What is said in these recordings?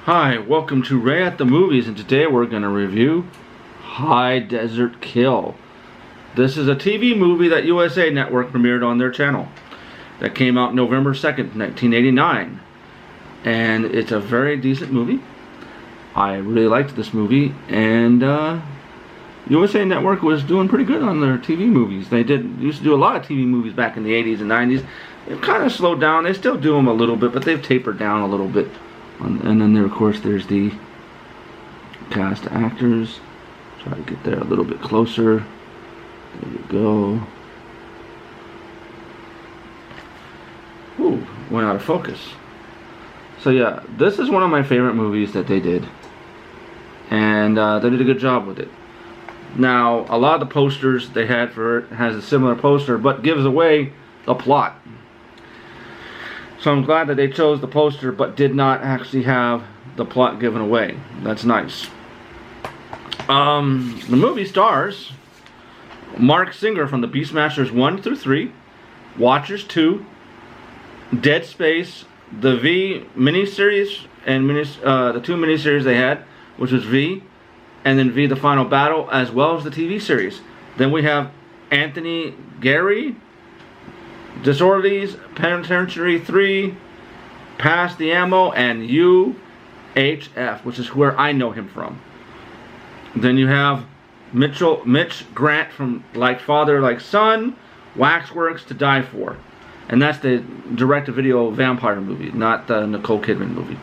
Hi, welcome to Ray at the Movies, and today we're going to review High Desert Kill. This is a TV movie that USA Network premiered on their channel that came out November 2nd, 1989. And it's a very decent movie. I really liked this movie, and USA Network was doing pretty good on their TV movies. They used to do a lot of TV movies back in the 80s and 90s. They've kind of slowed down. They still do them a little bit, but they've tapered down a little bit. And then there, of course, there's the cast actors. Try to get there a little bit closer. There we go. Ooh, went out of focus. So yeah, this is one of my favorite movies that they did. And they did a good job with it. Now, a lot of the posters they had for it has a similar poster, but gives away the plot. So I'm glad that they chose the poster, but did not actually have the plot given away. That's nice. The movie stars Mark Singer from the Beastmasters 1 through 3, Watchers 2, Dead Space, the V miniseries, and the two miniseries they had, which was V, and then V the Final Battle, as well as the TV series. Then we have Anthony Gary, Disorderlies, Penitentiary 3, Pass the Ammo, and UHF, which is where I know him from. Then you have Mitch Grant from Like Father, Like Son, Waxworks, To Die For. And that's the direct-to-video vampire movie, not the Nicole Kidman movie.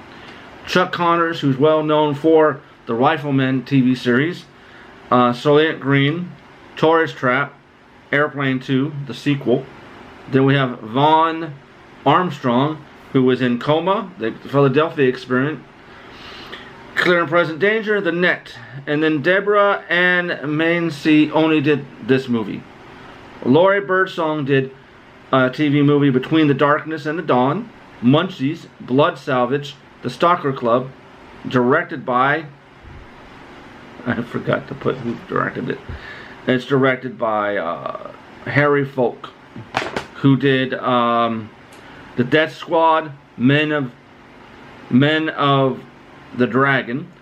Chuck Connors, who's well known for the Rifleman TV series, Soylent Green, Tourist Trap, Airplane 2, the sequel. Then we have Vaughn Armstrong, who was in Coma, the Philadelphia Experiment, Clear and Present Danger, The Net. And then Deborah Ann Mainsey only did this movie. Laurie Birdsong did a TV movie Between the Darkness and the Dawn, Munchies, Blood Salvage, The Stalker Club, directed by, I forgot to put who directed it. It's directed by Harry Folk, who did the Death Squad, Men of the Dragon,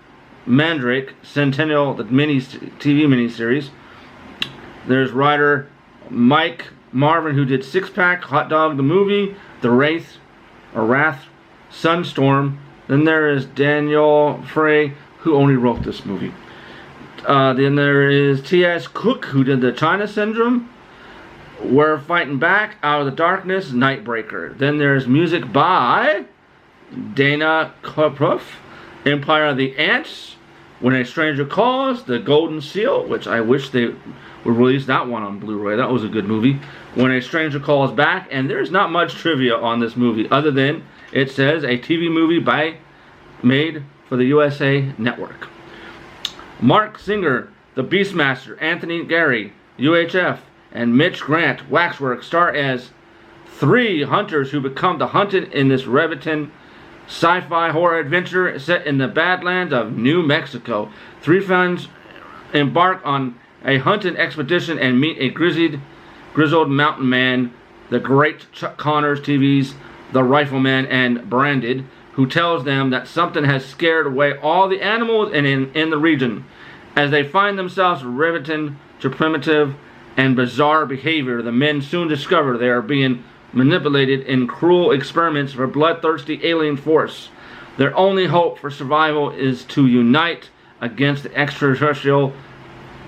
Mandrake, Centennial, the TV miniseries. There's writer Mike Marvin, who did Six Pack, Hot Dog the Movie, The Wraith, Sunstorm. Then there is Daniel Frey, who only wrote this movie. Then there is T.S. Cook, who did the China Syndrome, We're Fighting Back, Out of the Darkness, Nightbreaker. Then there's music by Dana Koproff, Empire of the Ants, When a Stranger Calls, The Golden Seal, which I wish they would release that one on Blu-ray. That was a good movie. When a Stranger Calls Back, and there's not much trivia on this movie other than it says a TV movie made for the USA Network. Mark Singer, The Beastmaster, Anthony Gary, UHF, and Mitch Grant, Waxworks, star as three hunters who become the hunted in this Revenant sci-fi horror adventure set in the Badlands of New Mexico. Three friends embark on a hunting expedition and meet a grizzled mountain man, the great Chuck Connors TV's The Rifleman, and Branded, who tells them that something has scared away all the animals in the region. As they find themselves riveted to primitive and bizarre behavior, the men soon discover they are being manipulated in cruel experiments for bloodthirsty alien force. Their only hope for survival is to unite against the extraterrestrial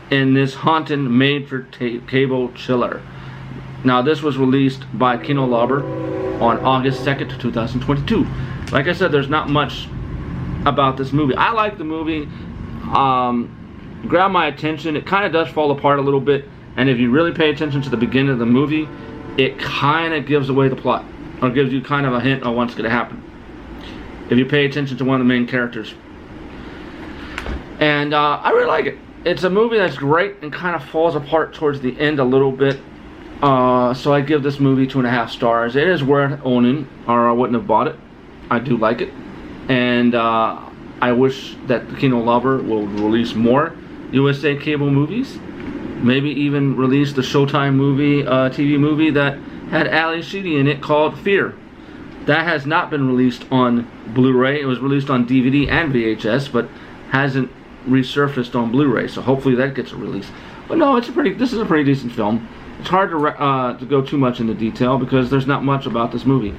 in this haunting made-for-cable chiller. Now, this was released by Kino Lorber on August 2nd, 2022. Like I said, there's not much about this movie. I like the movie. Grabbed my attention. It kind of does fall apart a little bit, and if you really pay attention to the beginning of the movie, it kind of gives away the plot, or gives you kind of a hint on what's going to happen if you pay attention to one of the main characters. And I really like it. It's a movie that's great and kind of falls apart towards the end a little bit. So I give this movie 2.5 stars. It is worth owning, or I wouldn't have bought it. I do like it, and I wish that the Kino Lorber will release more USA cable movies. Maybe even release the Showtime movie, TV movie that had Ali Sheedy in it called Fear. That has not been released on Blu-ray. It was released on DVD and VHS, but hasn't resurfaced on Blu-ray. So hopefully that gets a release. But no, this is a pretty decent film. It's hard to go too much into detail because there's not much about this movie.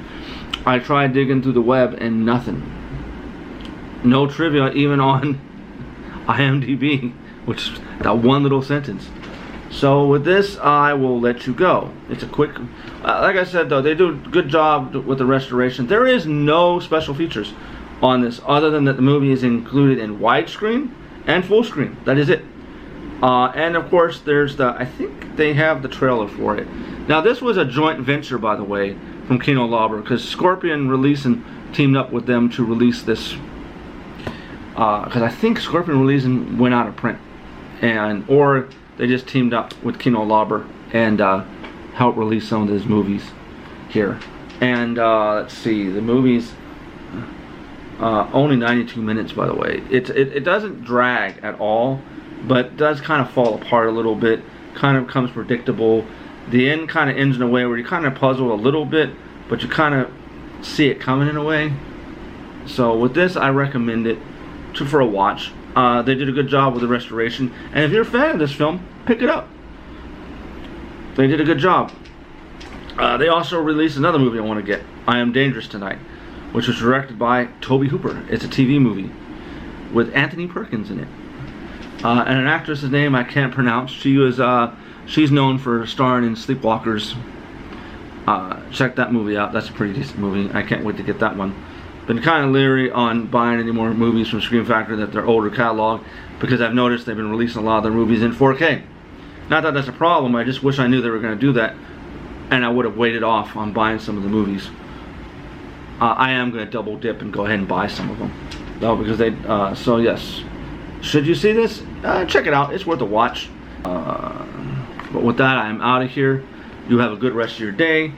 I tried digging through the web and nothing. No trivia even on IMDb, which is that one little sentence. So with this, I will let you go. It's a quick, like I said though, they do a good job with the restoration. There is no special features on this other than that the movie is included in widescreen and full screen. That is it. And of course there's I think they have the trailer for it. Now this was a joint venture, by the way, from Kino Lorber, because Scorpion Releasing teamed up with them to release this, because I think Scorpion Releasing went out of print, or they just teamed up with Kino Lorber and helped release some of these movies here. And let's see, the movie's only 92 minutes, by the way. It doesn't drag at all, but it does kind of fall apart a little bit. Kind of becomes predictable. The end kind of ends in a way where you kind of puzzle a little bit, but you kind of see it coming in a way. So with this, I recommend it for a watch. They did a good job with the restoration, and if you're a fan of this film, pick it up. They did a good job. They also released another movie I want to get, I Am Dangerous Tonight, which was directed by Tobe Hooper. It's a TV movie with Anthony Perkins in it. And an actress's name I can't pronounce. She's known for starring in Sleepwalkers. Check that movie out. That's a pretty decent movie. I can't wait to get that one. Been kind of leery on buying any more movies from Scream Factory that their older catalog, because I've noticed they've been releasing a lot of their movies in 4K. Not that that's a problem, I just wish I knew they were going to do that, and I would have waited off on buying some of the movies. I am going to double dip and go ahead and buy some of them, though, because they, so yes. Should you see this? Check it out, it's worth a watch. But with that, I'm out of here. You have a good rest of your day.